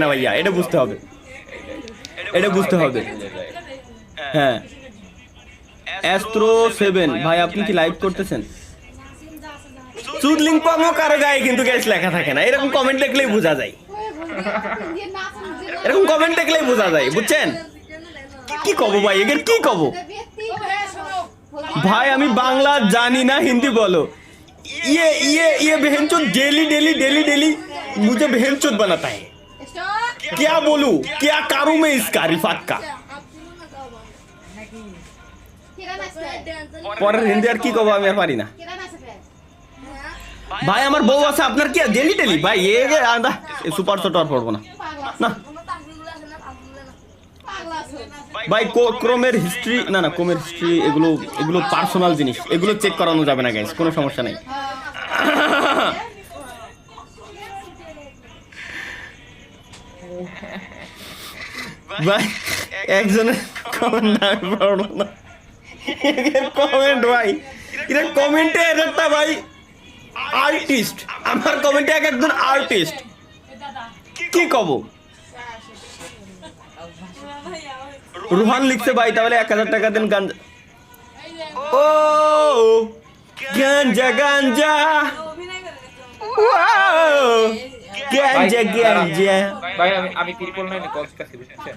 না ভাইয়া, এটা বুঝতে হবে, এটা বুঝতে হবে। হ্যাঁ, অ্যাস্ট্রো 7 ভাই, আপনি কি লাইভ করতেছেন? চুদলিং পামো কারো গায়ে কিন্তু গ্যাস লেখা থাকে না, এরকম কমেন্ট দেখলেই বোঝা যায়, এরকম কমেন্ট দেখলেই বোঝা যায়, বুঝছেন? কি কব ভাই, এদের কি কব ভাই? আমি বাংলা জানি না, হিন্দি বলো। ये बहनचोद डेली डेली डेली डेली मुझे बहनचोद बनाता है। क्या बोलूं, क्या करूं मैं इसका रिफात का? পরের হিন্দি আর কি কব, আমি আর পারি না ভাই। আমার বউ আছে, আপনার কি ডেলি ডেলি ভাই? সুপার শট আর পড়বো না না ভাই। ক্রোমের হিস্ট্রি না না, ক্রোমের হিস্ট্রি এগুলো এগুলো পার্সোনাল জিনিস, এগুলো চেক করানো যাবে না গাইস, কোনো সমস্যা নেই। ভাই একজনের কমেন্ট আমি পড়বো না, কমেন্ট ভাই, এটা কমেন্টে একটা ভাই আর্টিস্ট, আমার কমেন্টে এক একজন আর্টিস্ট, কি কব? রুহান লিখছে ভাই তাহলে 1000 টাকা দেন গাঞ্জা। ও গাঞ্জা গাঞ্জা, গাঞ্জা গাঞ্জা ভাই আমি 9 কল কাছে বুঝছেন।